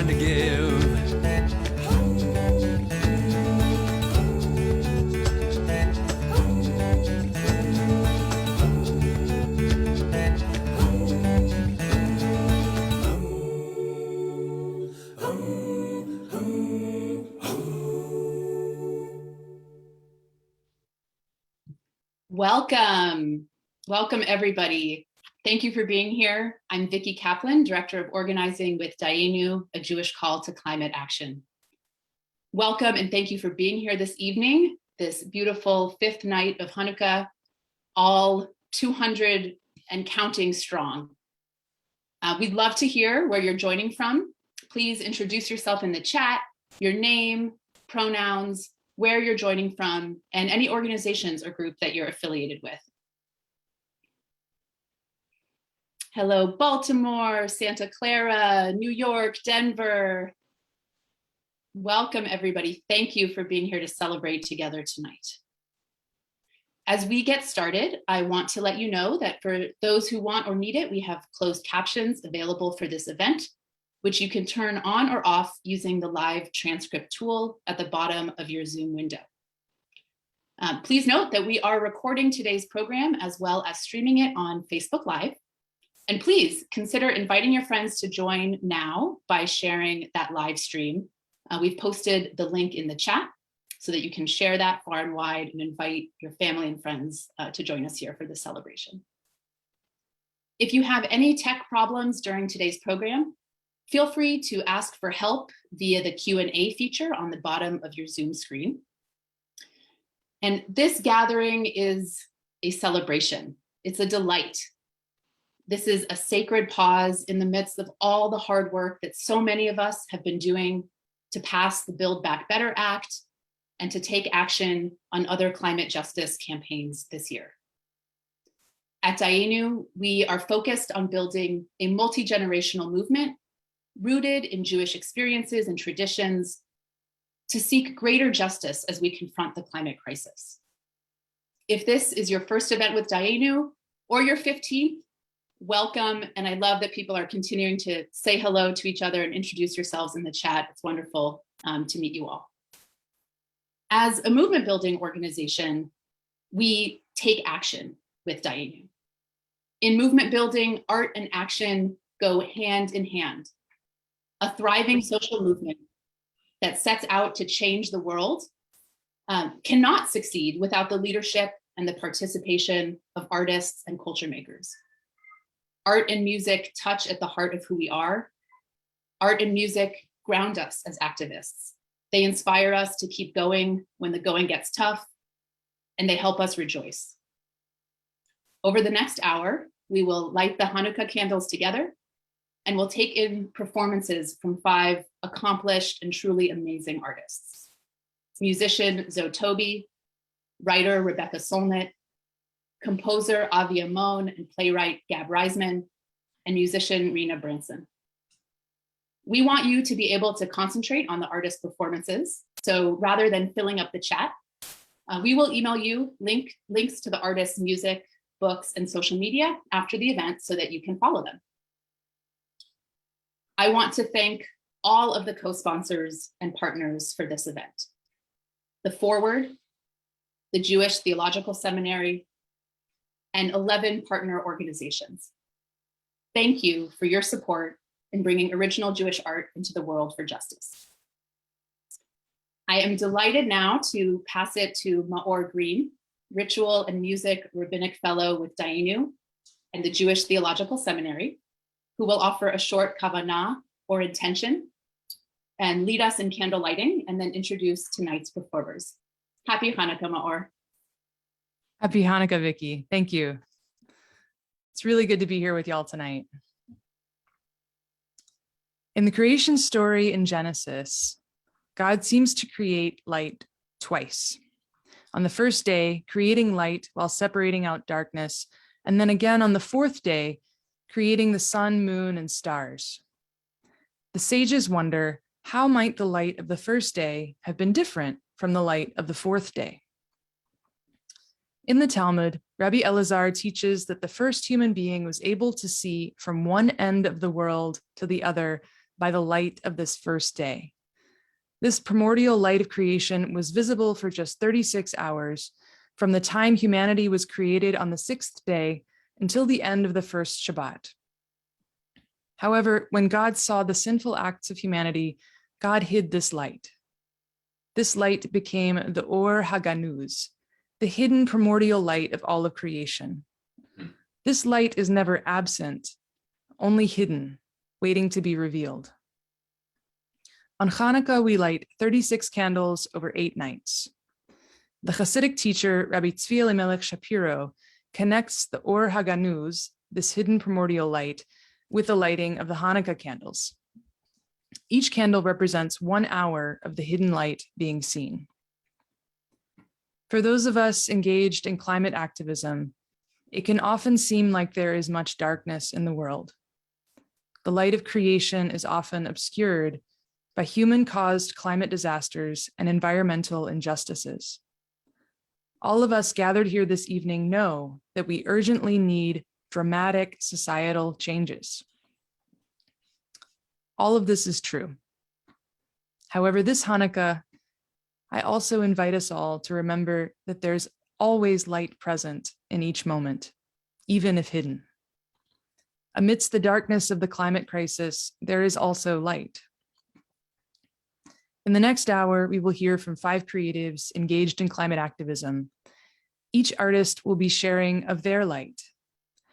to give. Welcome. Welcome, everybody. Thank you for being here. I'm Vicki Kaplan, Director of Organizing with Dayenu, a Jewish call to climate action. Welcome and thank you for being here this evening, this beautiful fifth night of Hanukkah, all 200 and counting strong. We'd love to hear where you're joining from. Please introduce yourself in the chat, your name, pronouns, where you're joining from, and any organizations or group that you're affiliated with. Hello, Baltimore, Santa Clara, New York, Denver. Welcome, everybody. Thank you for being here to celebrate together tonight. As we get started, I want to let you know that for those who want or need it, we have closed captions available for this event, which you can turn on or off using the live transcript tool at the bottom of your Zoom window. Please note that we are recording today's program as well as streaming it on Facebook Live. And please consider inviting your friends to join now by sharing that live stream. We've posted the link in the chat so that you can share that far and wide and invite your family and friends to join us here for the celebration. If you have any tech problems during today's program, feel free to ask for help via the Q&A feature on the bottom of your Zoom screen. And this gathering is a celebration. It's a delight. This is a sacred pause in the midst of all the hard work that so many of us have been doing to pass the Build Back Better Act and to take action on other climate justice campaigns this year. At Dayenu, we are focused on building a multi-generational movement rooted in Jewish experiences and traditions to seek greater justice as we confront the climate crisis. If this is your first event with Dayenu or your 15th, welcome. And I love that people are continuing to say hello to each other and introduce yourselves in the chat. It's wonderful to meet you all. As a movement building organization, we take action with Dayenu. In movement building, art and action go hand in hand. A thriving social movement that sets out to change the world cannot succeed without the leadership and the participation of artists and culture makers. Art and music touch at the heart of who we are. Art and music ground us as activists. They inspire us to keep going when the going gets tough, and they help us rejoice. Over the next hour, we will light the Hanukkah candles together, and we'll take in performances from 5 accomplished and truly amazing artists. Musician Tobi, writer Rebecca Solnit, composer Avi Amon and playwright Gab Reisman, and musician Rena Branson. We want you to be able to concentrate on the artist performances. So rather than filling up the chat, we will email you links to the artist's music, books, and social media after the event so that you can follow them. I want to thank all of the co-sponsors and partners for this event. The Forward, the Jewish Theological Seminary, and 11 partner organizations. Thank you for your support in bringing original Jewish art into the world for justice. I am delighted now to pass it to Maor Green, Ritual and Music Rabbinic Fellow with Dayenu and the Jewish Theological Seminary, who will offer a short kavanah or intention and lead us in candle lighting and then introduce tonight's performers. Happy Hanukkah, Maor. Happy Hanukkah, Vicki. Thank you. It's really good to be here with y'all tonight. In the creation story in Genesis, God seems to create light twice. On the first day, creating light while separating out darkness, and then again on the fourth day, creating the sun, moon, and stars. The sages wonder, how might the light of the first day have been different from the light of the fourth day? In the Talmud, Rabbi Elazar teaches that the first human being was able to see from one end of the world to the other by the light of this first day. This primordial light of creation was visible for just 36 hours from the time humanity was created on the sixth day until the end of the first Shabbat. However, when God saw the sinful acts of humanity, God hid this light. This light became the Or Haganuz, the hidden primordial light of all of creation. This light is never absent, only hidden, waiting to be revealed. On Hanukkah, we light 36 candles over 8 nights. The Hasidic teacher, Rabbi Tzvi Elimelech Shapiro, connects the Or Haganuz, this hidden primordial light, with the lighting of the Hanukkah candles. Each candle represents 1 hour of the hidden light being seen. For those of us engaged in climate activism, it can often seem like there is much darkness in the world. The light of creation is often obscured by human-caused climate disasters and environmental injustices. All of us gathered here this evening know that we urgently need dramatic societal changes. All of this is true. However, this Hanukkah, I also invite us all to remember that there's always light present in each moment, even if hidden. Amidst the darkness of the climate crisis, there is also light. In the next hour, we will hear from 5 creatives engaged in climate activism. Each artist will be sharing of their light,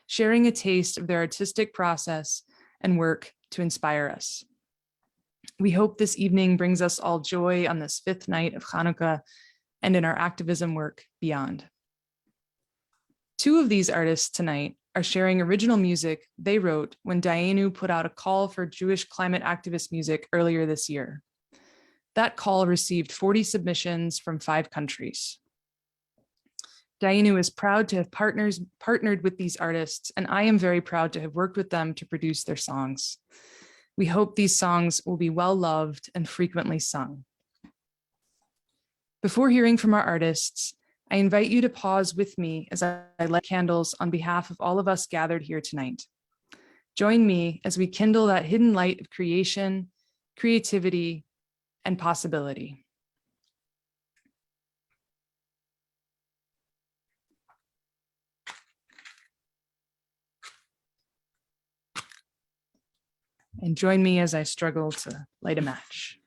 sharing a taste of their artistic process and work to inspire us. We hope this evening brings us all joy on this 5th night of Hanukkah and in our activism work beyond. 2 of these artists tonight are sharing original music they wrote when Dayenu put out a call for Jewish climate activist music earlier this year. That call received 40 submissions from 5 countries. Dayenu is proud to have partnered with these artists, and I am very proud to have worked with them to produce their songs. We hope these songs will be well loved and frequently sung. Before hearing from our artists, I invite you to pause with me as I light candles on behalf of all of us gathered here tonight. Join me as we kindle that hidden light of creation, creativity, and possibility. And join me as I struggle to light a match.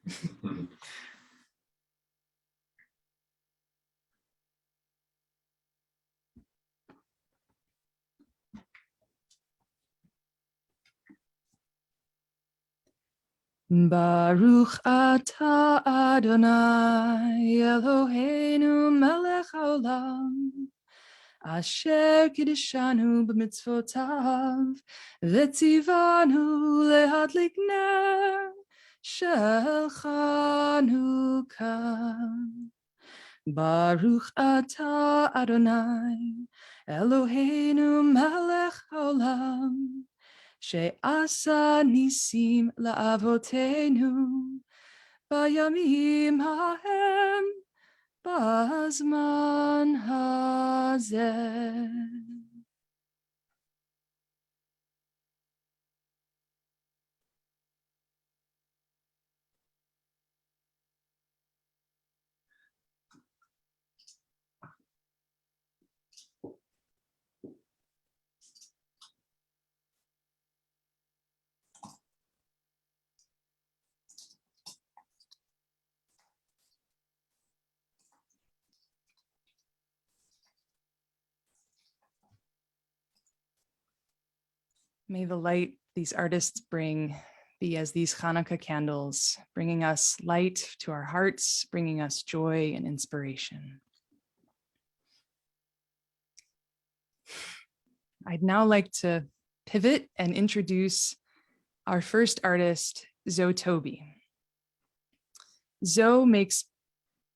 Baruch atah Adonai Eloheinu melech haolam asher kiddushanu b'mitzvotav v'tzivanu lehadlik ner shel Chanukah. Baruch atah Adonai Eloheinu melech haolam she'asa nisim la'avotenu bayamim hahem bazman hazeh. May the light these artists bring be as these Hanukkah candles, bringing us light to our hearts, bringing us joy and inspiration. I'd now like to pivot and introduce our first artist, Tobi. Zoe makes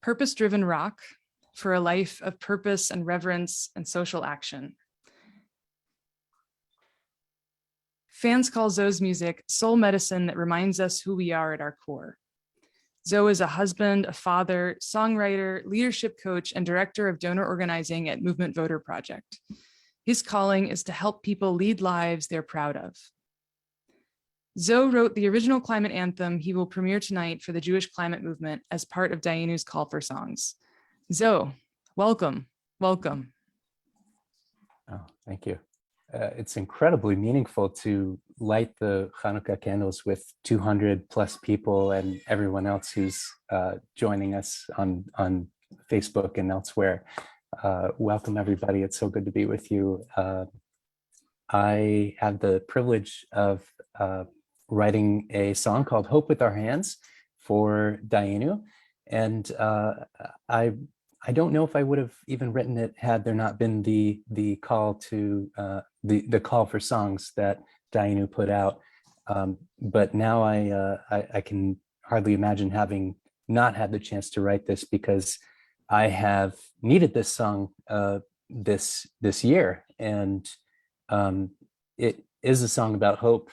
purpose-driven rock for a life of purpose and reverence and social action. Fans call Zoe's music soul medicine that reminds us who we are at our core. Zoe is a husband, a father, songwriter, leadership coach, and director of donor organizing at Movement Voter Project. His calling is to help people lead lives they're proud of. Zoe wrote the original climate anthem he will premiere tonight for the Jewish climate movement as part of Dayenu's call for songs. Zoe, welcome, welcome. Oh, thank you. It's incredibly meaningful to light the Hanukkah candles with 200 plus people and everyone else who's joining us on Facebook and elsewhere. Welcome, everybody. It's so good to be with you. I have the privilege of writing a song called Hope with Our Hands for Dayenu. And I don't know if I would have even written it had there not been the call to the call for songs that Dayenu put out. But now I can hardly imagine having not had the chance to write this, because I have needed this song this year, and it is a song about hope,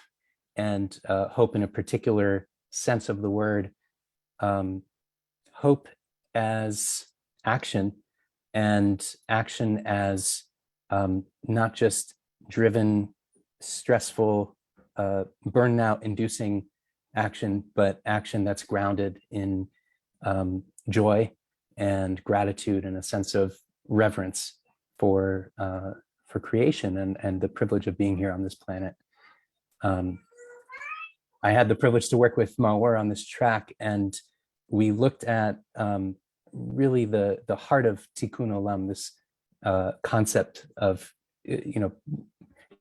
and hope in a particular sense of the word, hope as action, and action as not just driven, stressful, burnout inducing action, but action that's grounded in joy and gratitude and a sense of reverence for creation and the privilege of being here on this planet. I had the privilege to work with Maor on this track, and we looked at really the heart of Tikkun Olam, this concept of,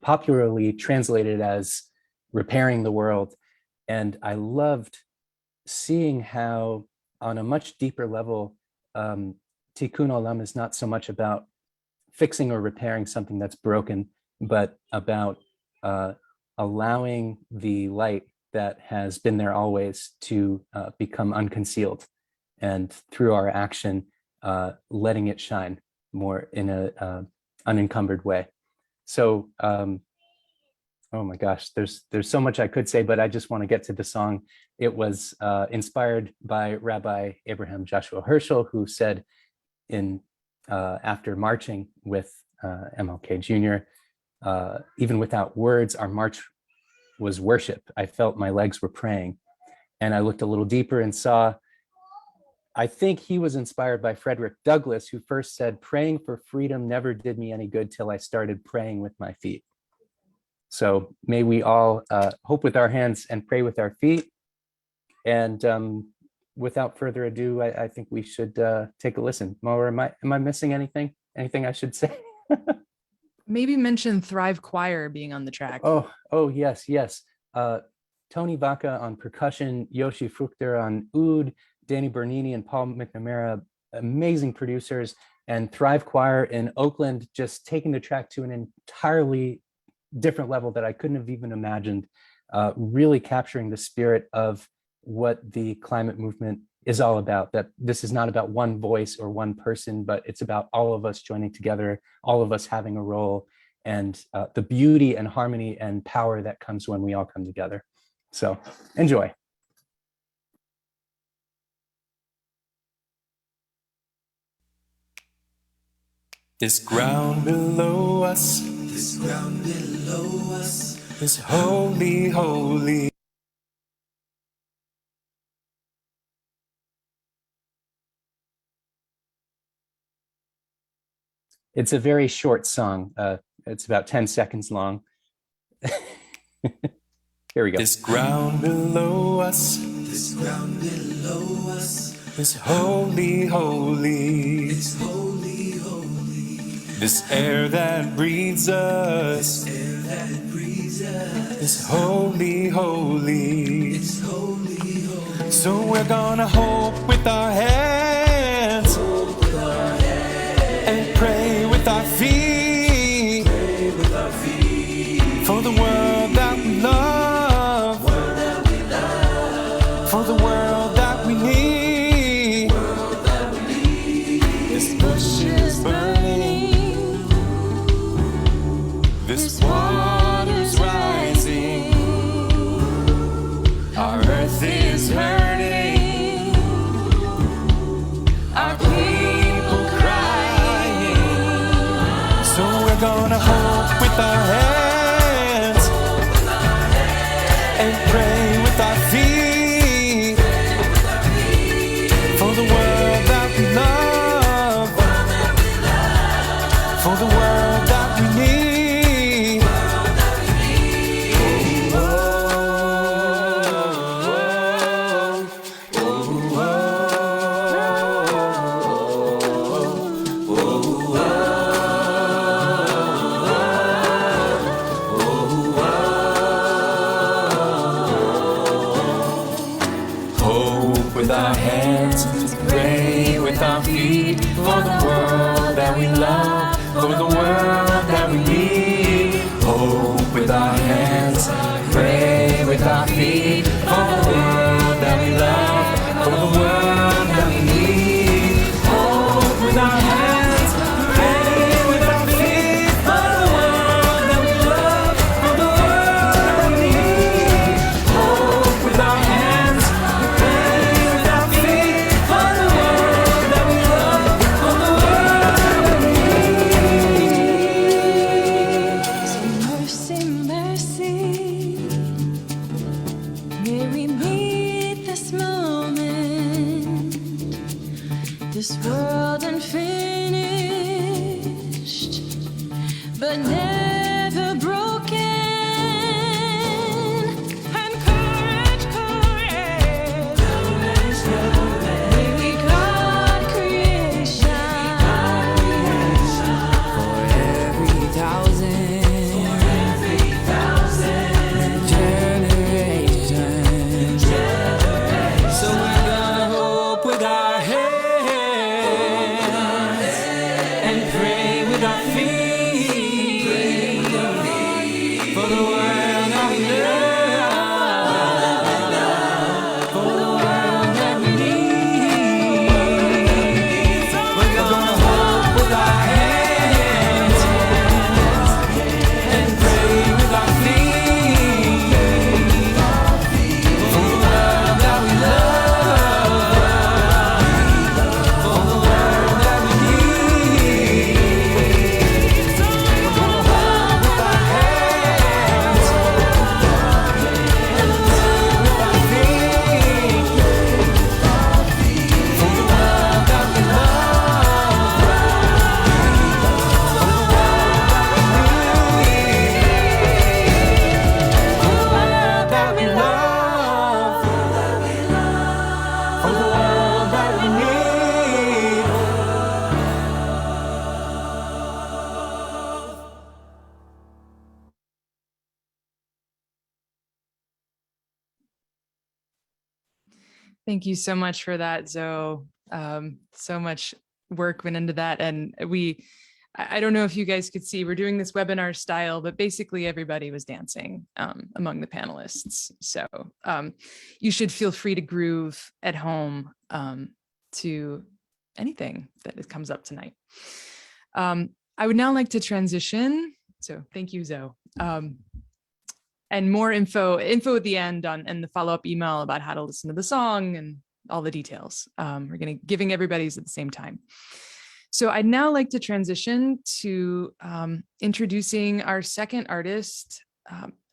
popularly translated as repairing the world. And I loved seeing how, on a much deeper level, Tikkun Olam is not so much about fixing or repairing something that's broken, but about allowing the light that has been there always to become unconcealed, and through our action, letting it shine more in a unencumbered way. So, oh my gosh, there's so much I could say, but I just want to get to the song. It was inspired by Rabbi Abraham Joshua Herschel, who said after marching with MLK Jr., even without words, our march was worship. I felt my legs were praying. And I looked a little deeper and saw, I think he was inspired by Frederick Douglass, who first said, praying for freedom never did me any good till I started praying with my feet. So may we all hope with our hands and pray with our feet. And without further ado, I think we should take a listen. Maor, am I missing anything? Anything I should say? Maybe mention Thrive Choir being on the track. Oh, yes. Tony Vaca on percussion, Yoshi Fruchter on oud, Danny Bernini and Paul McNamara, amazing producers, and Thrive Choir in Oakland, just taking the track to an entirely different level that I couldn't have even imagined, really capturing the spirit of what the climate movement is all about, that this is not about one voice or one person, but it's about all of us joining together, all of us having a role, and the beauty and harmony and power that comes when we all come together. So enjoy. This ground below us, is holy, holy. It's a very short song. It's about 10 seconds long. Here we go. This ground below us, is holy, holy. It's holy, holy. This air that breathes us, is holy, holy. It's holy, holy. So we're gonna hope with our hands, and pray with our feet, for the world that we love, for the world that we need. This bush is burning, this water's rising, our earth is hurting, our people crying. So we're gonna hope with our hands and pray with our hands, pray with our feet for the world that we love, for the world that we need. Hope with our hands, pray with our feet for the world that we love, for the world that we need. Hope with our hands, pray with our feet for the world that we love, for the world that we need. Hope with our hands, pray with our feet for the world that we love, for the world that we need. So mercy, mercy, may we meet this moment, this world unfinished, but never broken. And courage, courage, may we guard creation for every thousand generations. So we're gonna hope with our hands and pray with our feet for the world that we love, for the world that we need. We're gonna hope with our hands and pray with our feet for the world that we love, for the world that we need. So we're gonna hope with our hands and pray with our feet for the world that we love, for the world that we need. For the world that we love, for the world that we need. Thank you so much for that, Zoe. So much work went into that. And I don't know if you guys could see, we're doing this webinar style, but basically everybody was dancing among the panelists. So you should feel free to groove at home to anything that comes up tonight. I would now like to transition. So thank you, Zoe. And more info at the end and the follow-up email about how to listen to the song and all the details. We're giving everybody's at the same time. So I'd now like to transition to introducing our second artist,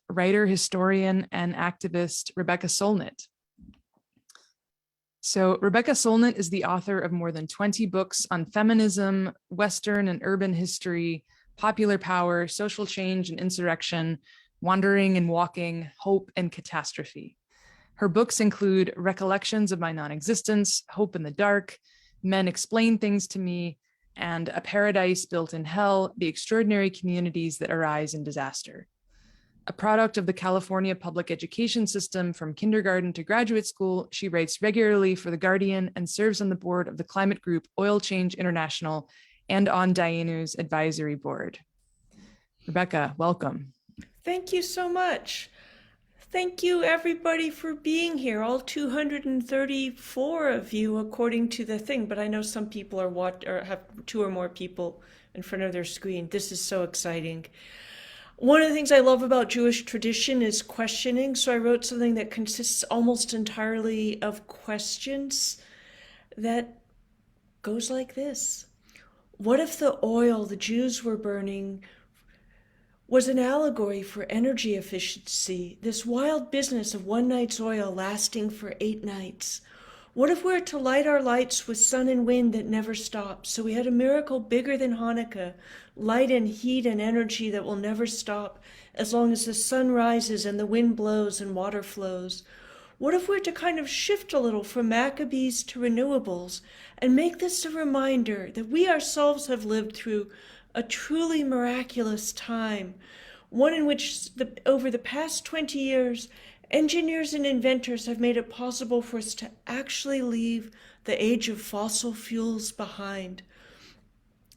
writer, historian, and activist, Rebecca Solnit. So Rebecca Solnit is the author of more than 20 books on feminism, Western and urban history, popular power, social change and insurrection, wandering and walking, hope and catastrophe. Her books include Recollections of My Non-Existence, Hope in the Dark, Men Explain Things to Me, and A Paradise Built in Hell, The Extraordinary Communities That Arise in Disaster. A product of the California public education system from kindergarten to graduate school, she writes regularly for The Guardian and serves on the board of the climate group Oil Change International and on Dayenu's advisory board. Rebecca, welcome. Thank you so much. Thank you, everybody, for being here. All 234 of you, according to the thing. But I know some people are have two or more people in front of their screen. This is so exciting. One of the things I love about Jewish tradition is questioning. So I wrote something that consists almost entirely of questions that goes like this. What if the oil the Jews were burning was an allegory for energy efficiency, this wild business of one night's oil lasting for 8 nights? What if we're to light our lights with sun and wind that never stops? So we had a miracle bigger than Hanukkah, light and heat and energy that will never stop as long as the sun rises and the wind blows and water flows. What if we're to kind of shift a little from Maccabees to renewables and make this a reminder that we ourselves have lived through a truly miraculous time, one in which over the past 20 years, Engineers and inventors have made it possible for us to actually leave the age of fossil fuels behind.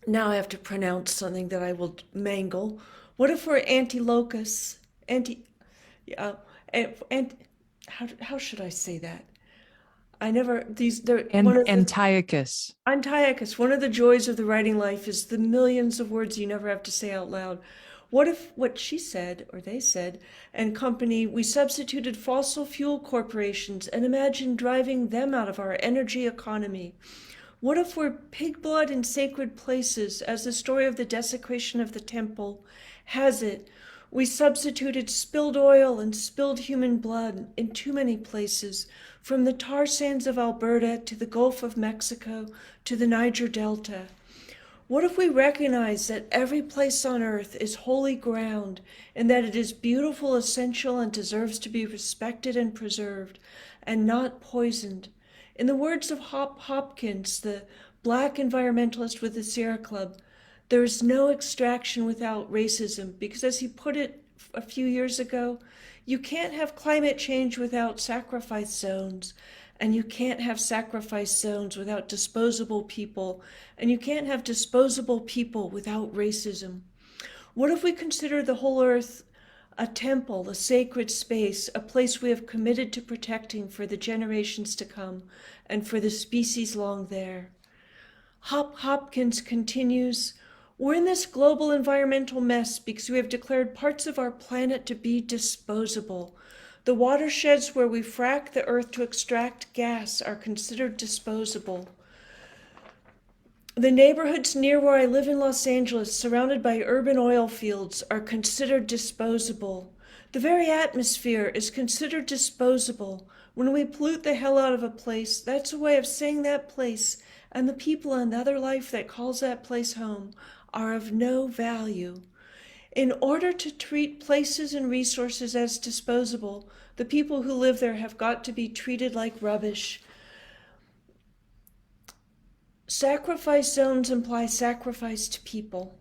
Now I have to pronounce something that I will mangle. What if we're anti-locus? How should I say that? Antiochus. Antiochus, one of the joys of the writing life is the millions of words you never have to say out loud. What if what she said, or they said, and company, we substituted fossil fuel corporations and imagined driving them out of our energy economy? What if we're pig blood in sacred places, as the story of the desecration of the temple has it? We substituted spilled oil and spilled human blood in too many places, from the tar sands of Alberta to the Gulf of Mexico to the Niger Delta. What if we recognize that every place on earth is holy ground and that it is beautiful, essential, and deserves to be respected and preserved and not poisoned? In the words of Hopkins, the Black environmentalist with the Sierra Club, there is no extraction without racism, because as he put it a few years ago, you can't have climate change without sacrifice zones, and you can't have sacrifice zones without disposable people, and you can't have disposable people without racism. What if we consider the whole earth a temple, a sacred space, a place we have committed to protecting for the generations to come and for the species long there? Hopkins continues, we're in this global environmental mess because we have declared parts of our planet to be disposable. The watersheds where we frack the earth to extract gas are considered disposable. The neighborhoods near where I live in Los Angeles, surrounded by urban oil fields, are considered disposable. The very atmosphere is considered disposable. When we pollute the hell out of a place, that's a way of saying that place and the people and other life that calls that place home are of no value. In order to treat places and resources as disposable, the people who live there have got to be treated like rubbish. Sacrifice zones imply sacrifice to people.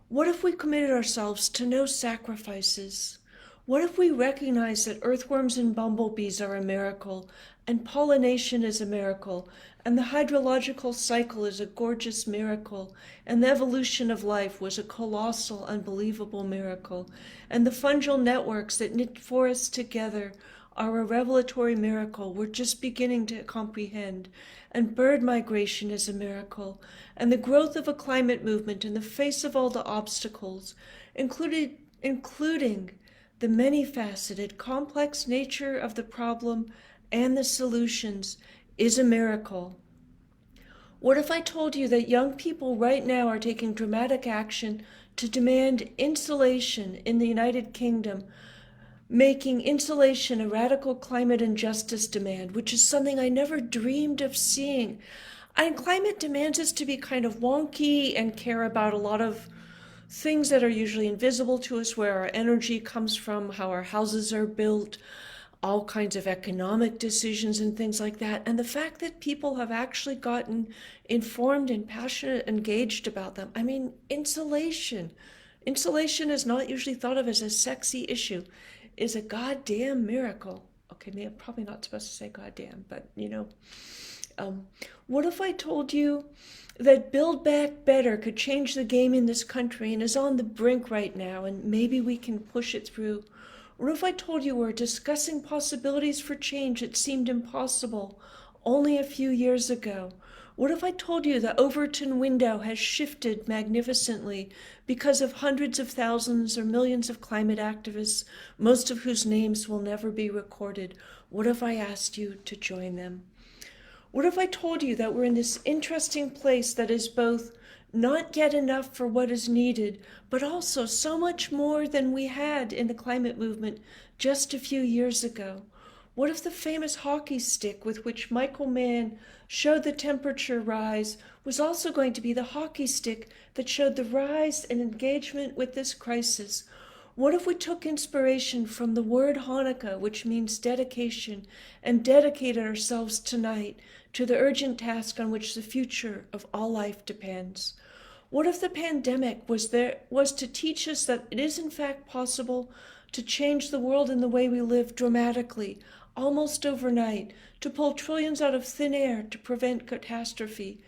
What if we committed ourselves to no sacrifices? What if we recognize that earthworms and bumblebees are a miracle, and pollination is a miracle, and the hydrological cycle is a gorgeous miracle, and the evolution of life was a colossal, unbelievable miracle, and the fungal networks that knit forests together are a revelatory miracle we're just beginning to comprehend, and bird migration is a miracle, and the growth of a climate movement in the face of all the obstacles, including the many-faceted, complex nature of the problem and the solutions, is a miracle. What if I told you that young people right now are taking dramatic action to demand insulation in the United Kingdom, making insulation a radical climate and justice demand, which is something I never dreamed of seeing. And climate demands us to be kind of wonky and care about a lot of things that are usually invisible to us, where our energy comes from, how our houses are built, all kinds of economic decisions and things like that. And the fact that people have actually gotten informed and passionate, engaged about them. I mean, insulation is not usually thought of as a sexy issue, is a goddamn miracle. Okay, I'm probably not supposed to say goddamn, but you know. What if I told you that Build Back Better could change the game in this country and is on the brink right now, and maybe we can push it through? What if I told you we're discussing possibilities for change that seemed impossible only a few years ago? What if I told you the Overton window has shifted magnificently because of hundreds of thousands or millions of climate activists, most of whose names will never be recorded? What if I asked you to join them? What if I told you that we're in this interesting place that is both not yet enough for what is needed, but also so much more than we had in the climate movement just a few years ago? What if the famous hockey stick with which Michael Mann showed the temperature rise was also going to be the hockey stick that showed the rise in engagement with this crisis? What if we took inspiration from the word Hanukkah, which means dedication, and dedicated ourselves tonight to the urgent task on which the future of all life depends? What if the pandemic was to teach us that it is in fact possible to change the world and the way we live dramatically, almost overnight, to pull trillions out of thin air to prevent catastrophe,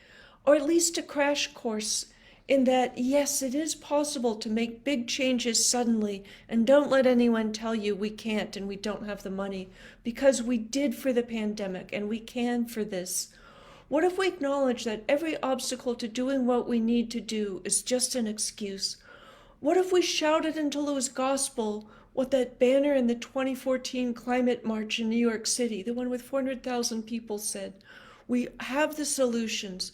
or at least a crash course in that, yes, it is possible to make big changes suddenly, and don't let anyone tell you we can't and we don't have the money, because we did for the pandemic and we can for this. What if we acknowledge that every obstacle to doing what we need to do is just an excuse? What if we shouted until it was gospel what that banner in the 2014 climate march in New York City, the one with 400,000 people, said? We have the solutions.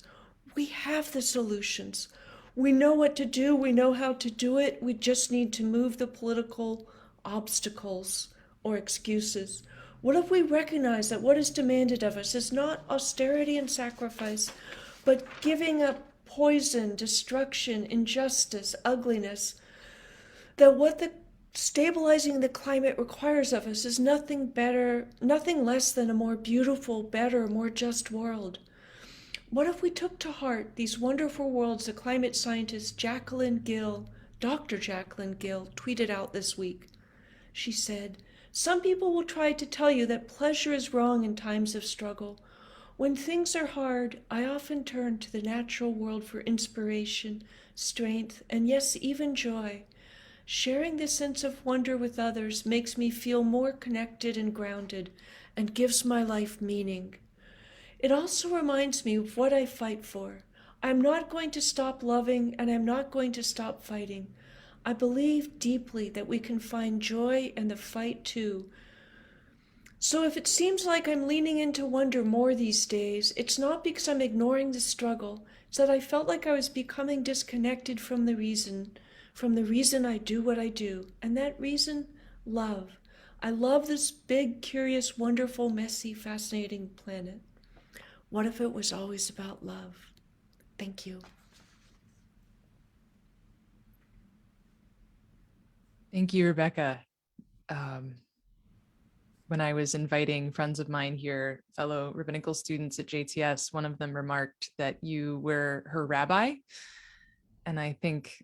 We have the solutions. We know what to do. We know how to do it. We just need to move the political obstacles or excuses. What if we recognize that what is demanded of us is not austerity and sacrifice, but giving up poison, destruction, injustice, ugliness? That what the stabilizing the climate requires of us is nothing better, nothing less than a more beautiful, better, more just world. What if we took to heart these wonderful words the climate scientist Dr. Jacqueline Gill, tweeted out this week? She said, "Some people will try to tell you that pleasure is wrong in times of struggle. When things are hard, I often turn to the natural world for inspiration, strength, and yes, even joy. Sharing this sense of wonder with others makes me feel more connected and grounded and gives my life meaning. It also reminds me of what I fight for. I'm not going to stop loving and I'm not going to stop fighting. I believe deeply that we can find joy in the fight too. So if it seems like I'm leaning into wonder more these days, it's not because I'm ignoring the struggle. It's that I felt like I was becoming disconnected from the reason I do what I do. And that reason, love. I love this big, curious, wonderful, messy, fascinating planet. What if it was always about love? Thank you. Thank you, Rebecca. When I was inviting friends of mine here, fellow rabbinical students at JTS, one of them remarked that you were her rabbi. And I think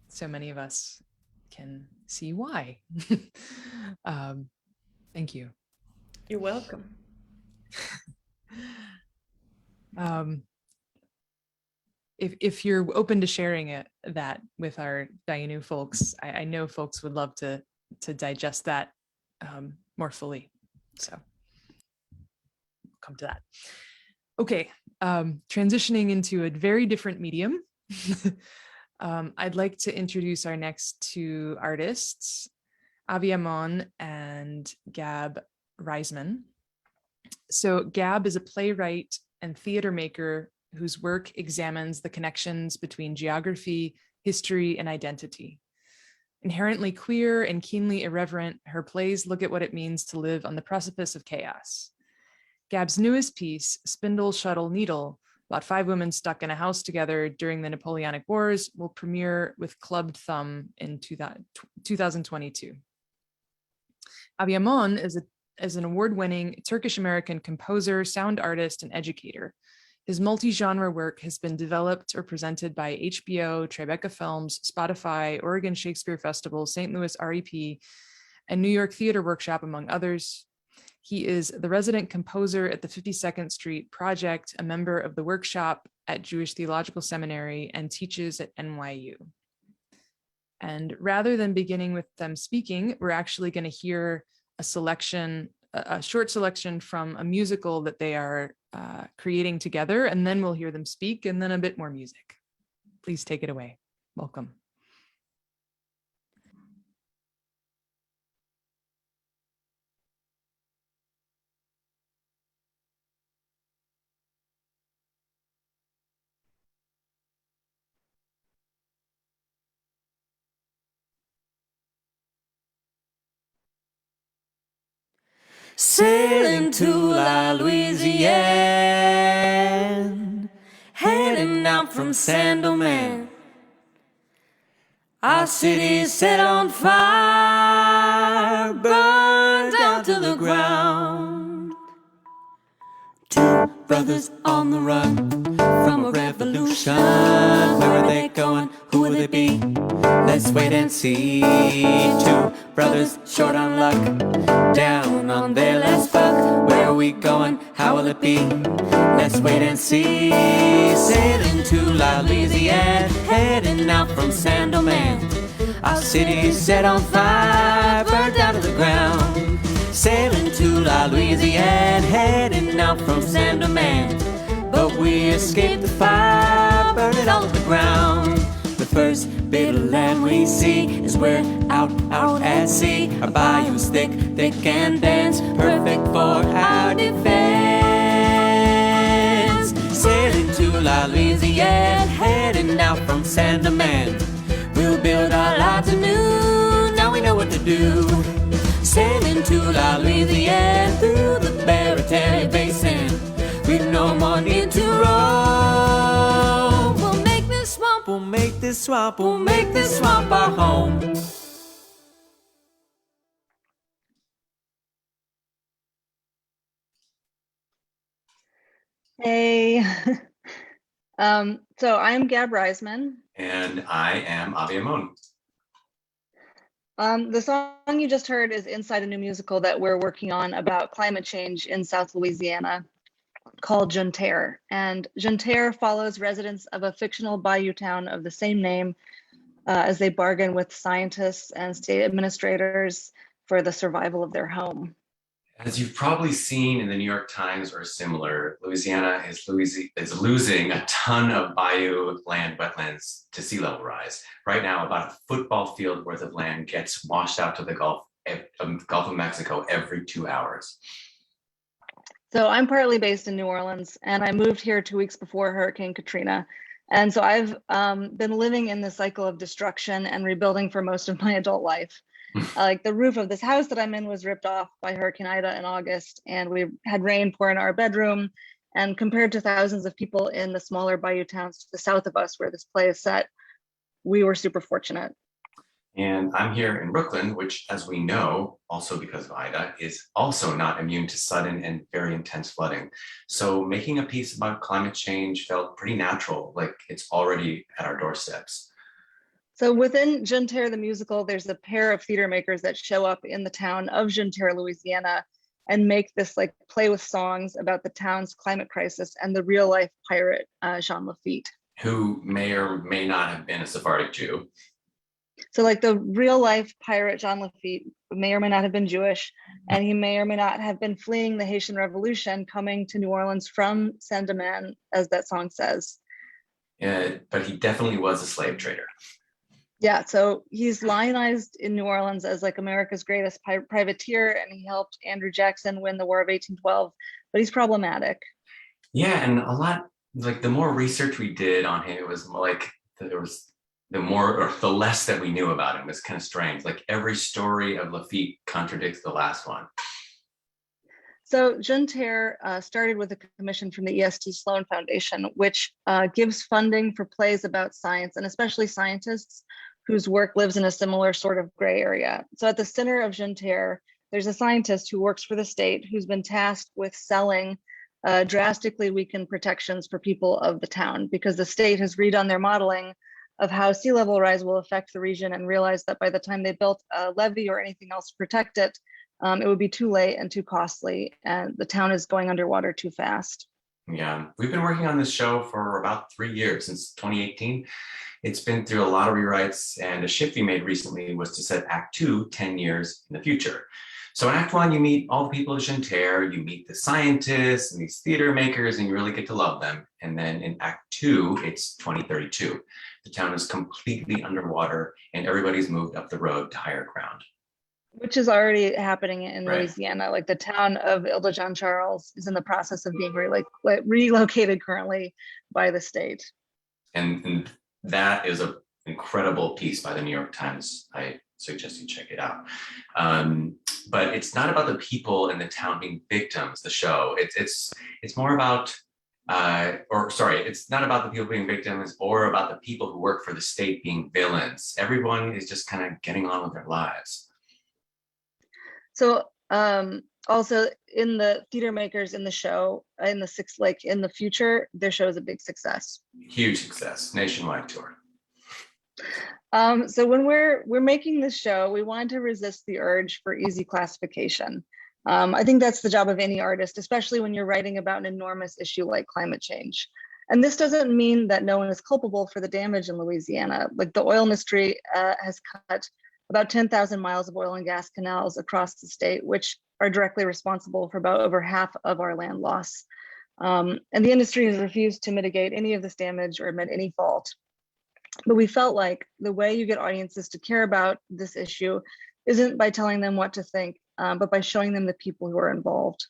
so many of us can see why. Thank you. You're welcome. If you're open to sharing that with our Dayenu folks, I know folks would love to digest that more fully. So we'll come to that. Okay, transitioning into a very different medium. I'd like to introduce our next two artists, Avi Amon and Gab Reisman. So Gab is a playwright and theater maker whose work examines the connections between geography, history, and identity. Inherently queer and keenly irreverent, her plays look at what it means to live on the precipice of chaos. Gab's newest piece, Spindle, Shuttle, Needle, about 5 women stuck in a house together during the Napoleonic Wars, will premiere with Clubbed Thumb in 2022. Avi Amon is an award-winning Turkish-American composer, sound artist, and educator. His multi-genre work has been developed or presented by HBO, Tribeca Films, Spotify, Oregon Shakespeare Festival, St. Louis REP, and New York Theater Workshop, among others. He is the resident composer at the 52nd Street Project, a member of the workshop at Jewish Theological Seminary, and teaches at NYU. And rather than beginning with them speaking, we're actually going to hear a short selection from a musical that they are creating together, and then we'll hear them speak, and then a bit more music. Please take it away. Welcome. Sailing to La Louisiane, heading out from Sandalman. Our city's set on fire, burned down to the ground. Two brothers on the run from a revolution. Where are they going? Who will they be? Let's wait and see. Two brothers short on luck, down on their last buck. Where are we going? How will it be? Let's wait and see. Sailing to La Louisiana, heading out from Sandalman. Our city's set on fire, burned down to the ground. Sailing to La Louisiana, heading out from Sandalman. But we escaped the fire, burned it all to the ground. The first bit of land we see is we're out at sea. Our bayou's thick and dense, perfect for our defense. Sailing to La Louisiana, heading out from Sandalman. We'll build our lives anew, now we know what to do. Sailing to La Louisiana, through the Barataria Basin. We no more need to roam. We'll make this swamp, we'll make this swamp, we'll make this swamp our home. Hey, so I'm Gab Reisman. And I am Avi Amon. The song you just heard is inside a new musical that we're working on about climate change in South Louisiana called Jeune Terre. And Jeune Terre follows residents of a fictional bayou town of the same name as they bargain with scientists and state administrators for the survival of their home. As you've probably seen in the New York Times or similar, Louisiana is losing a ton of bayou land wetlands to sea level rise. Right now, about a football field worth of land gets washed out to the Gulf of Mexico every 2 hours. So I'm partly based in New Orleans, and I moved here 2 weeks before Hurricane Katrina. And so I've been living in the cycle of destruction and rebuilding for most of my adult life. Like the roof of this house that I'm in was ripped off by Hurricane Ida in August, and we had rain pour in our bedroom. And compared to thousands of people in the smaller bayou towns to the south of us where this play is set, we were super fortunate. And I'm here in Brooklyn, which, as we know, also because of Ida, is also not immune to sudden and very intense flooding. So making a piece about climate change felt pretty natural, like it's already at our doorsteps. So within Jeune Terre, the musical, there's a pair of theater makers that show up in the town of Jeune Terre, Louisiana, and make this like play with songs about the town's climate crisis and the real life pirate, Jean Lafitte. Who may or may not have been a Sephardic Jew. So like the real life pirate Jean Lafitte may or may not have been Jewish, and he may or may not have been fleeing the Haitian Revolution, coming to New Orleans from Saint-Domingue, as that song says. But he definitely was a slave trader. Yeah, so he's lionized in New Orleans as like America's greatest privateer, and he helped Andrew Jackson win the War of 1812, but he's problematic. Yeah, and a lot, like the more research we did on him, it was more like the less that we knew about him. It's kind of strange. Like every story of Lafitte contradicts the last one. So Jeune Terre started with a commission from the EST Sloan Foundation, which gives funding for plays about science, and especially scientists whose work lives in a similar sort of gray area. So at the center of Jeune Terre, there's a scientist who works for the state who's been tasked with selling drastically weakened protections for people of the town, because the state has redone their modeling of how sea level rise will affect the region and realized that by the time they built a levee or anything else to protect it, it would be too late and too costly, and the town is going underwater too fast. Yeah, we've been working on this show for about 3 years, since 2018. It's been through a lot of rewrites, and a shift we made recently was to set Act 2 10 years in the future. So in Act 1, you meet all the people of Jeune Terre, you meet the scientists and these theater makers, and you really get to love them. And then in Act 2, it's 2032. The town is completely underwater, and everybody's moved up the road to higher ground. Which is already happening in Right. Louisiana. Like the town of Ile-de-Jean-Charles is in the process of being relocated currently by the state. And that is an incredible piece by the New York Times. I suggest you check it out. But it's not about the people in the town being victims, the show. It's more about, it's not about the people being victims or about the people who work for the state being villains. Everyone is just kind of getting on with their lives. So Also, in the theater makers in the show, in the future, their show is a big success. Huge success, nationwide tour. So when we're making this show, we wanted to resist the urge for easy classification. I think that's the job of any artist, especially when you're writing about an enormous issue like climate change. And this doesn't mean that no one is culpable for the damage in Louisiana. Like, the oil industry has cut about 10,000 miles of oil and gas canals across the state, which are directly responsible for about over half of our land loss. And the industry has refused to mitigate any of this damage or admit any fault. But we felt like the way you get audiences to care about this issue isn't by telling them what to think, but by showing them the people who are involved.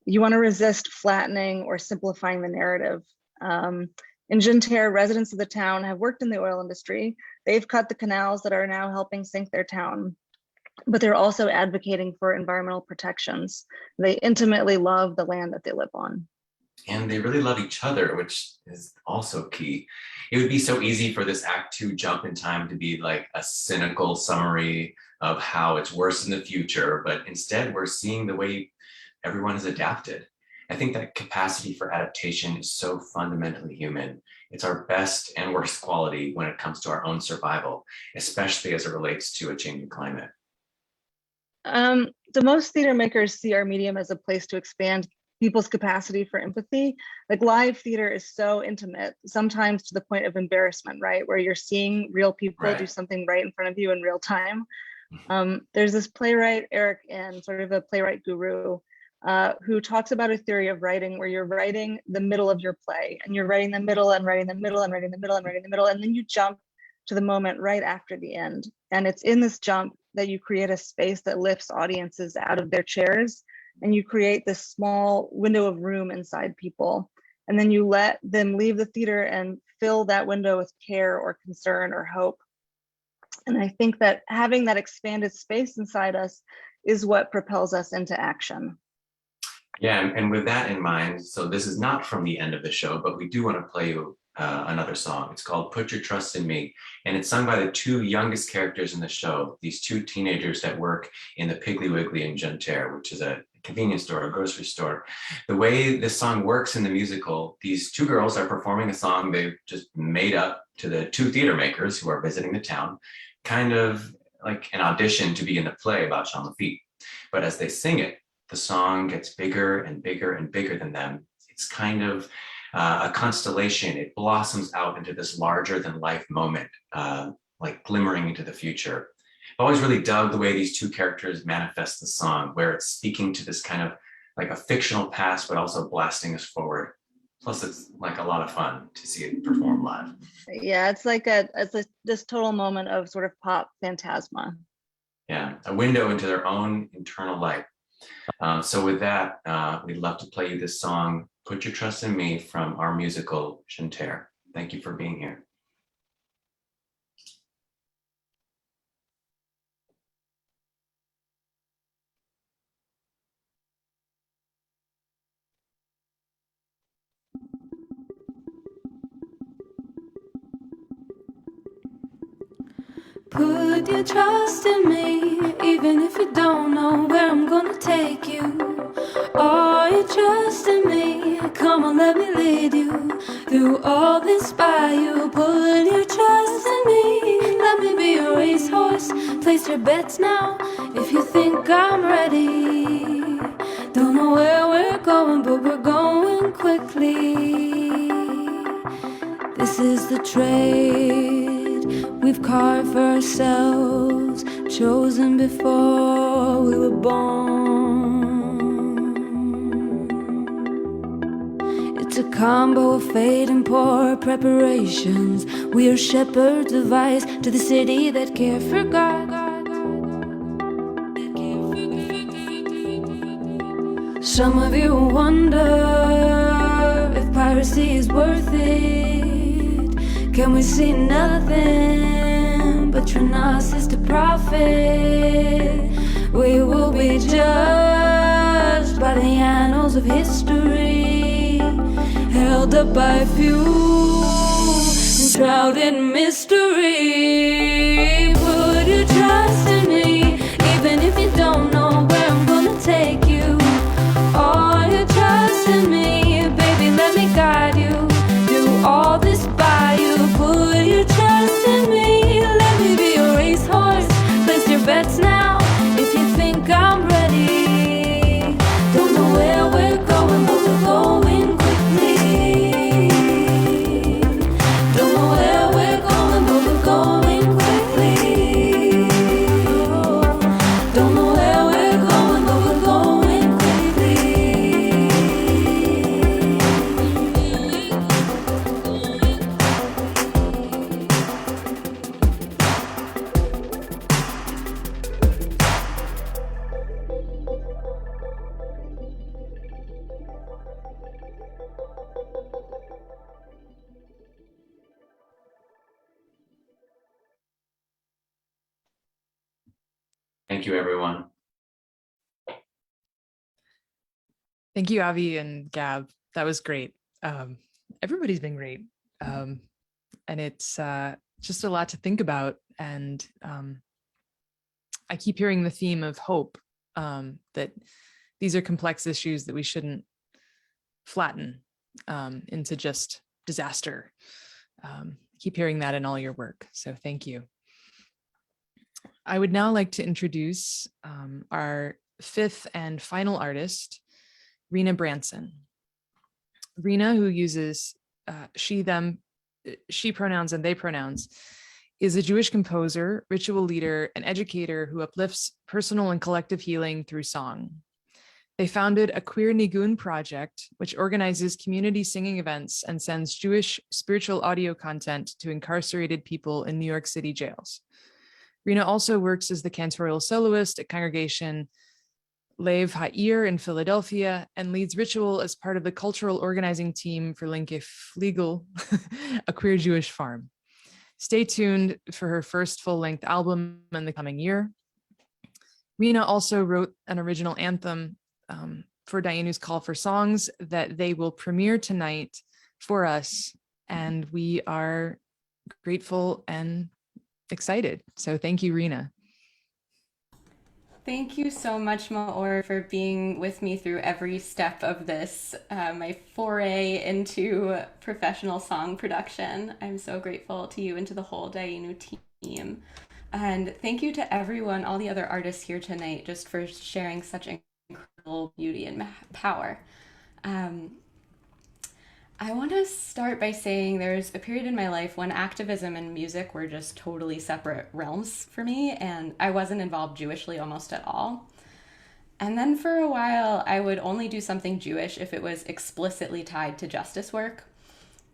You want to resist flattening or simplifying the narrative. In Jeune-Terre, residents of the town have worked in the oil industry. They've cut the canals that are now helping sink their town, but they're also advocating for environmental protections. They intimately love the land that they live on. And they really love each other, which is also key. It would be so easy for this Act 2 jump in time to be like a cynical summary of how it's worse in the future, but instead we're seeing the way everyone has adapted. I think that capacity for adaptation is so fundamentally human. It's our best and worst quality when it comes to our own survival, especially as it relates to a changing climate. The most theater makers see our medium as a place to expand people's capacity for empathy. Like, live theater is so intimate, sometimes to the point of embarrassment, right? Where you're seeing real people do something right in front of you in real time. There's this playwright, Eric N., sort of a playwright guru, who talks about a theory of writing where you're writing the middle of your play, and you're writing the middle and writing the middle and writing the middle and writing the middle, and then you jump to the moment right after the end. And it's in this jump that you create a space that lifts audiences out of their chairs, and you create this small window of room inside people. And then you let them leave the theater and fill that window with care or concern or hope. And I think that having that expanded space inside us is what propels us into action. Yeah, and with that in mind, so this is not from the end of the show, but we do want to play you another song. It's called Put Your Trust in Me, and it's sung by the two youngest characters in the show, these two teenagers that work in the Piggly Wiggly in Jeune-Terre, which is a convenience store, a grocery store. The way this song works in the musical, these two girls are performing a song they've just made up to the two theater makers who are visiting the town, kind of like an audition to be in the play about Jean Lafitte. But as they sing it, the song gets bigger and bigger and bigger than them. It's kind of a constellation. It blossoms out into this larger than life moment, like glimmering into the future. I've always really dug the way these two characters manifest the song, where it's speaking to this kind of like a fictional past, but also blasting us forward. Plus, it's like a lot of fun to see it perform live. Yeah, it's like this total moment of sort of pop phantasma. Yeah, a window into their own internal life. So with that, we'd love to play you this song, Put Your Trust in Me, from our musical Jeune-Terre. Thank you for being here. Put your trust in me, even if you don't know where I'm gonna take you. All your trust in me, come on, let me lead you through all this bayou. Put your trust in me, let me be your racehorse. Place your bets now, if you think I'm ready. Don't know where we're going, but we're going quickly. This is the trade we've carved for ourselves, chosen before we were born. It's a combo of fate and poor preparations. We are shepherds of ice to the city that care for God. Some of you wonder if piracy is worth it. Can we see nothing but your narcissistic profit? We will be judged by the annals of history, held up by a few, shrouded in mystery. Put your trust in me, even if you don't know where I'm gonna take Thank you, everyone. Thank you, Avi and Gab. That was great. Everybody's been great. And it's just a lot to think about. And I keep hearing the theme of hope, that these are complex issues that we shouldn't flatten into just disaster. Keep hearing that in all your work. So thank you. I would now like to introduce our fifth and final artist, Rena Branson. Rena, who uses she, them, she pronouns and they pronouns, is a Jewish composer, ritual leader, and educator who uplifts personal and collective healing through song. They founded a queer nigun project, which organizes community singing events and sends Jewish spiritual audio content to incarcerated people in New York City jails. Rena also works as the cantorial soloist at Congregation Lev Ha'ir in Philadelphia and leads ritual as part of the cultural organizing team for Linke Fliegel, a queer Jewish farm. Stay tuned for her first full-length album in the coming year. Rena also wrote an original anthem for Dayenu's Call for Songs that they will premiere tonight for us, and we are grateful and excited. So thank you, Rena. Thank you so much, Maor, for being with me through every step of this, my foray into professional song production. I'm so grateful to you and to the whole Dayenu team. And thank you to everyone, all the other artists here tonight, just for sharing such incredible beauty and power. I want to start by saying there's a period in my life when activism and music were just totally separate realms for me, and I wasn't involved Jewishly almost at all. And then for a while, I would only do something Jewish if it was explicitly tied to justice work.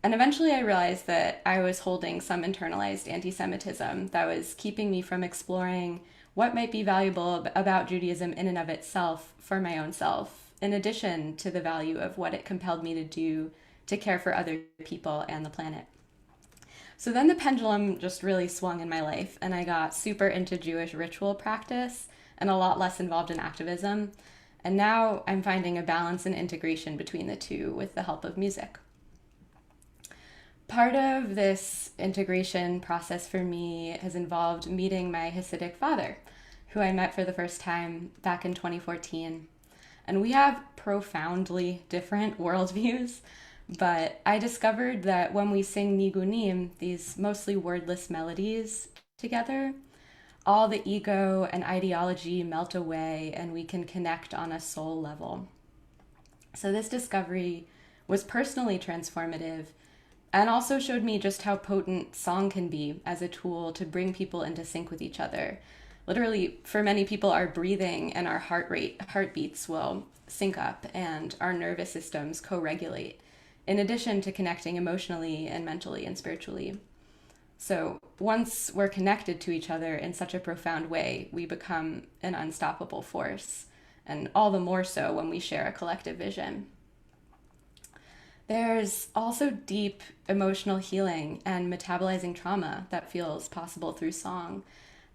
And eventually I realized that I was holding some internalized anti-Semitism that was keeping me from exploring what might be valuable about Judaism in and of itself for my own self, in addition to the value of what it compelled me to do to care for other people and the planet. So then the pendulum just really swung in my life, and I got super into Jewish ritual practice and a lot less involved in activism. And now I'm finding a balance and integration between the two with the help of music. Part of this integration process for me has involved meeting my Hasidic father, who I met for the first time back in 2014. And we have profoundly different worldviews, but I discovered that when we sing nigunim, these mostly wordless melodies together, all the ego and ideology melt away and we can connect on a soul level. So this discovery was personally transformative and also showed me just how potent song can be as a tool to bring people into sync with each other. Literally, for many people, our breathing and our heartbeats will sync up and our nervous systems co-regulate, in addition to connecting emotionally and mentally and spiritually. So once we're connected to each other in such a profound way, we become an unstoppable force, and all the more so when we share a collective vision. There's also deep emotional healing and metabolizing trauma that feels possible through song.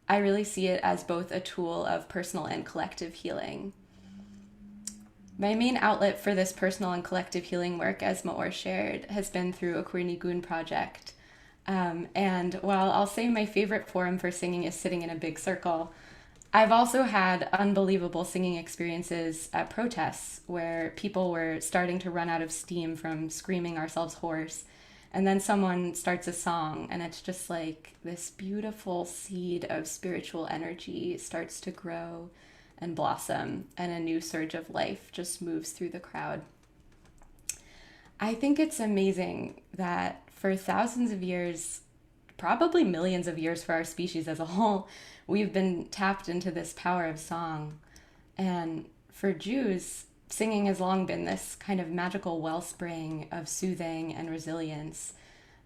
I really see it as both a tool of personal and collective healing. My main outlet for this personal and collective healing work, as Maor shared, has been through a queer nigun project. And while I'll say my favorite forum for singing is sitting in a big circle, I've also had unbelievable singing experiences at protests where people were starting to run out of steam from screaming ourselves hoarse. And then someone starts a song and it's just like this beautiful seed of spiritual energy starts to grow and blossom, and a new surge of life just moves through the crowd. I think it's amazing that for thousands of years, probably millions of years for our species as a whole, we've been tapped into this power of song. And for Jews, singing has long been this kind of magical wellspring of soothing and resilience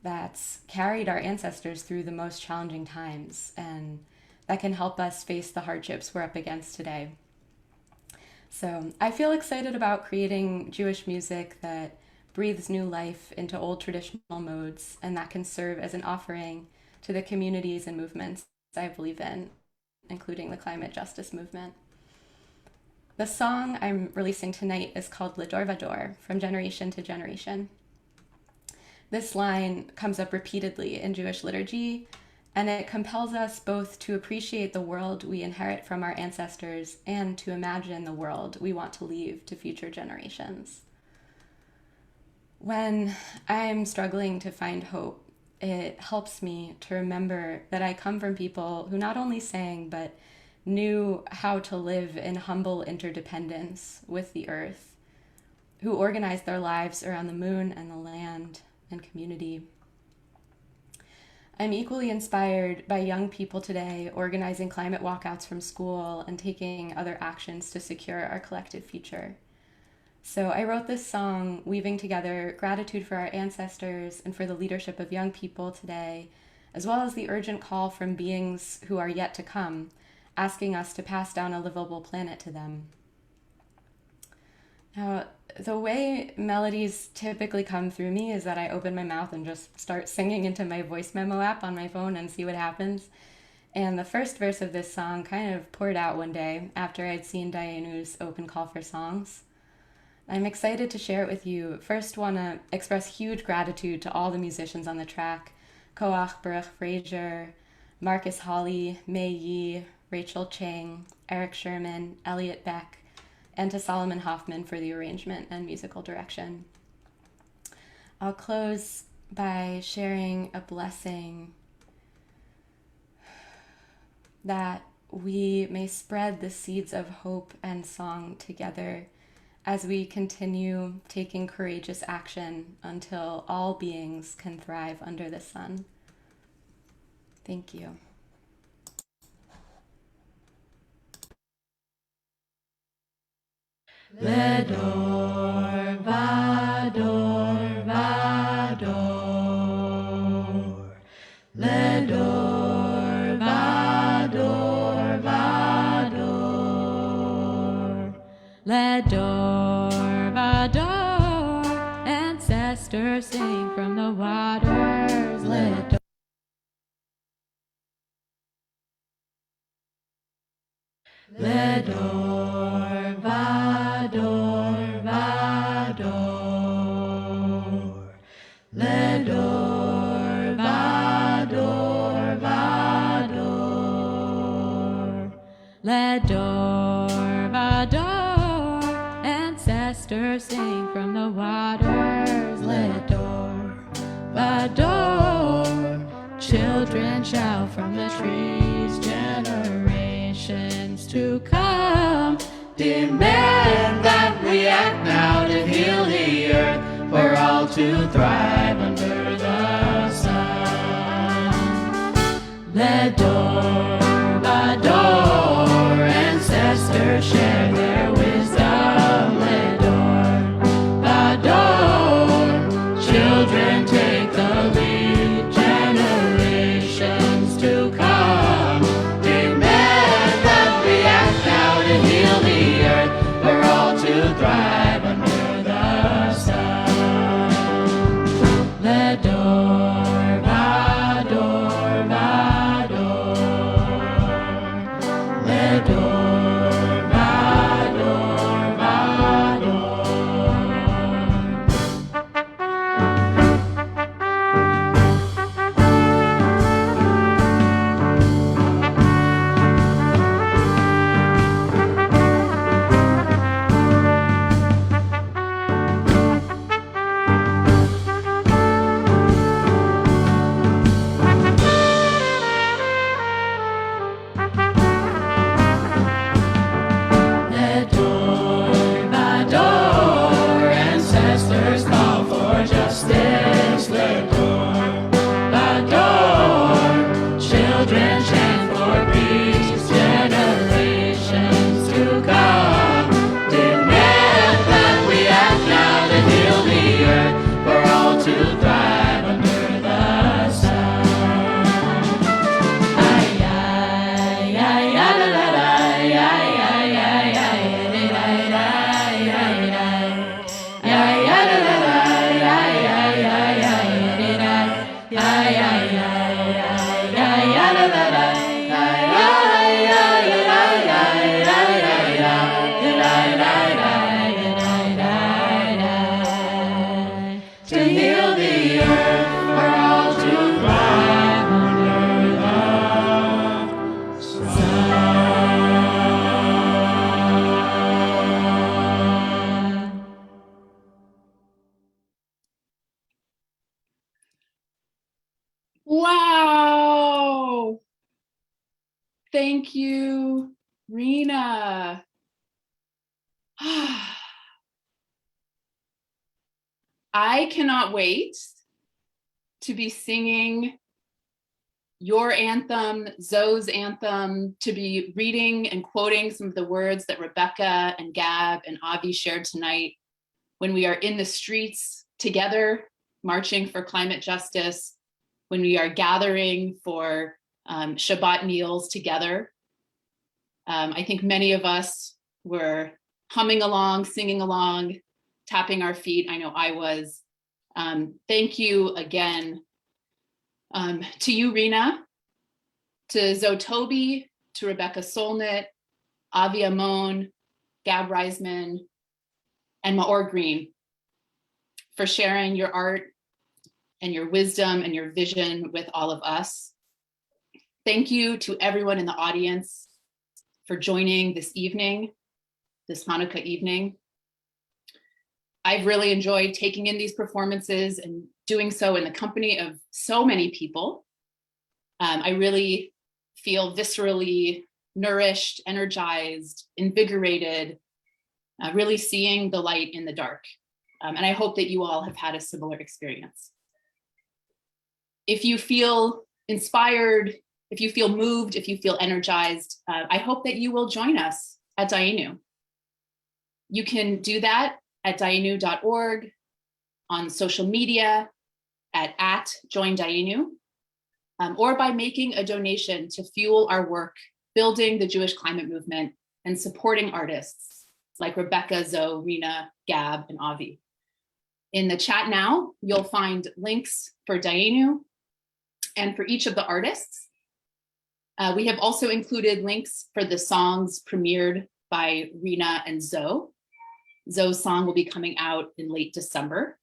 that's carried our ancestors through the most challenging times, and that can help us face the hardships we're up against today. So I feel excited about creating Jewish music that breathes new life into old traditional modes and that can serve as an offering to the communities and movements I believe in, including the climate justice movement. The song I'm releasing tonight is called Ledor Vador, From Generation to Generation. This line comes up repeatedly in Jewish liturgy, and it compels us both to appreciate the world we inherit from our ancestors and to imagine the world we want to leave to future generations. When I'm struggling to find hope, it helps me to remember that I come from people who not only sang, but knew how to live in humble interdependence with the earth, who organized their lives around the moon and the land and community. I'm equally inspired by young people today organizing climate walkouts from school and taking other actions to secure our collective future. So I wrote this song weaving together gratitude for our ancestors and for the leadership of young people today, as well as the urgent call from beings who are yet to come, asking us to pass down a livable planet to them. Now, the way melodies typically come through me is that I open my mouth and just start singing into my voice memo app on my phone and see what happens. And the first verse of this song kind of poured out one day after I'd seen Dayenu's open call for songs. I'm excited to share it with you. First, want to express huge gratitude to all the musicians on the track: Koach Baruch Frazier, Marcus Hawley, Mei Yi, Rachel Chang, Eric Sherman, Elliot Beck, and to Solomon Hoffman for the arrangement and musical direction. I'll close by sharing a blessing that we may spread the seeds of hope and song together as we continue taking courageous action until all beings can thrive under the sun. Thank you. Ledor vador vador, Ledor vador vador, Ledor vador, ancestors sing from the waters. Ledor. Ledor vador vador, Ledor vador vador, Ledor vador, ancestors sing from the waters. Ledor vador, children shout from the trees, generations to come. Demand that we act now to heal the earth, for all to thrive under the sun. Ledor vador, ancestors share their wisdom. Ledor vador, children take the lead, generations to come. Demand that we act now to heal the earth, for all to thrive under the sun. Ledor vador vador, Thank you, Rena. I cannot wait to be singing your anthem, Zoe's anthem, to be reading and quoting some of the words that Rebecca and Gab and Avi shared tonight when we are in the streets together, marching for climate justice, when we are gathering for Shabbat meals together. I think many of us were humming along, singing along, tapping our feet. I know I was. Thank you again to you, Rena, to Zoe Tobi, to Rebecca Solnit, Avi Amon, Gab Reisman, and Maor Green for sharing your art and your wisdom and your vision with all of us. Thank you to everyone in the audience for joining this evening, this Hanukkah evening. I've really enjoyed taking in these performances and doing so in the company of so many people. I really feel viscerally nourished, energized, invigorated, really seeing the light in the dark. And I hope that you all have had a similar experience. If you feel inspired, if you feel moved, if you feel energized, I hope that you will join us at Dayenu. You can do that at dayenu.org, on social media, at Join Dayenu, or by making a donation to fuel our work, building the Jewish climate movement and supporting artists like Rebecca, Zoe, Rena, Gab, and Avi. In the chat now, you'll find links for Dayenu and for each of the artists. We have also included links for the songs premiered by Rena and Zoe. Zoe's song will be coming out in late December.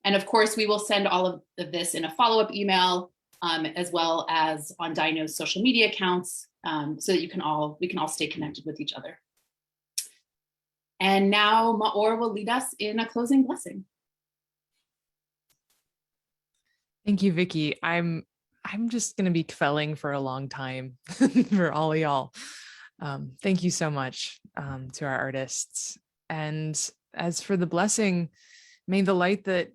And of course, we will send all of this in a follow-up email, as well as on Dayenu's social media accounts, so that we can all stay connected with each other. And now Maor will lead us in a closing blessing. Thank you, Vicky. I'm just going to be kvelling for a long time for all of y'all. Thank you so much to our artists. And as for the blessing, may the light that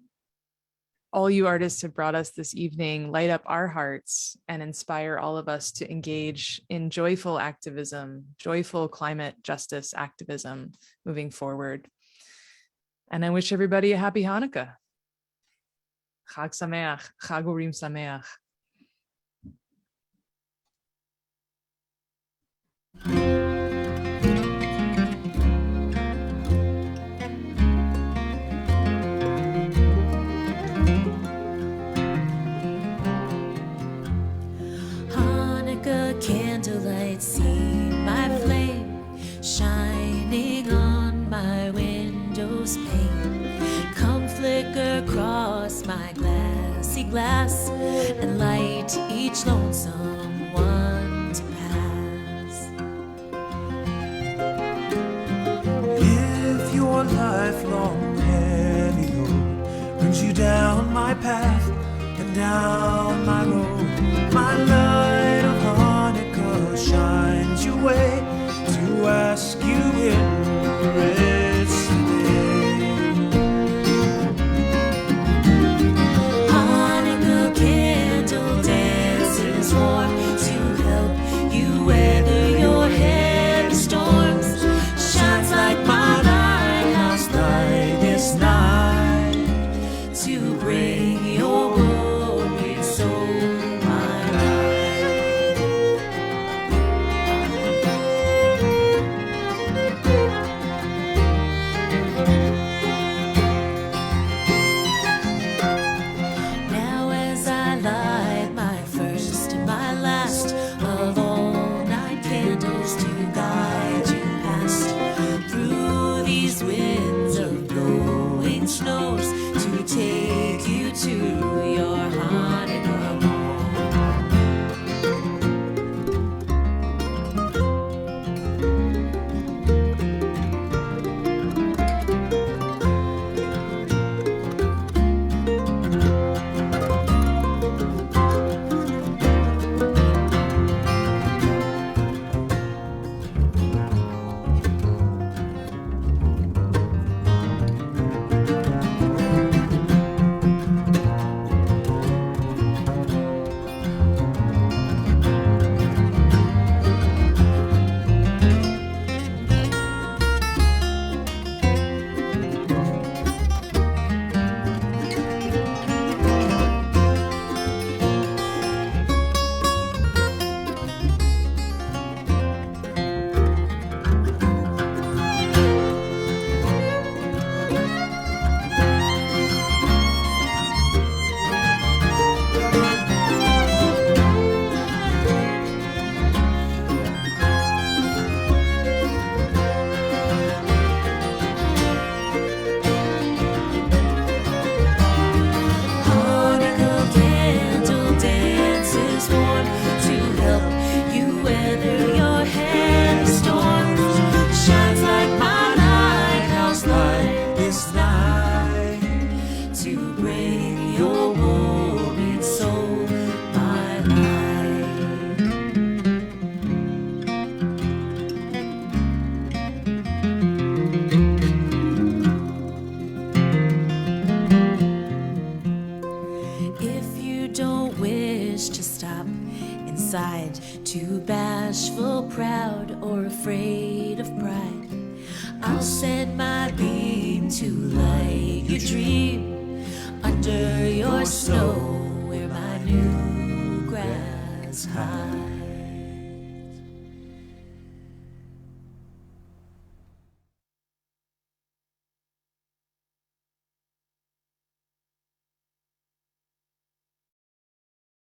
all you artists have brought us this evening light up our hearts and inspire all of us to engage in joyful activism, joyful climate justice activism moving forward. And I wish everybody a happy Hanukkah. Chag Sameach, Chag Urim Sameach. Hanukkah candlelight, see my flame shining on my window's pane. Come flicker across my glassy glass and light each lonesome one to pass. If your lifelong heavy load brings you down my path and down my road, my light of Hanukkah shines your way to ask you in rest today. Hanukkah candle dances warm to help you weather your heavy storms. Shines like my lighthouse light this night to bring your worried soul my light. Now as I light my first and my last of all night candles to guide you past through these winds of blowing snows to take you to your Hanukkah home. inside, too bashful, proud, or afraid of pride. I'll send my beam to light your dream under your snow where my new grass hides.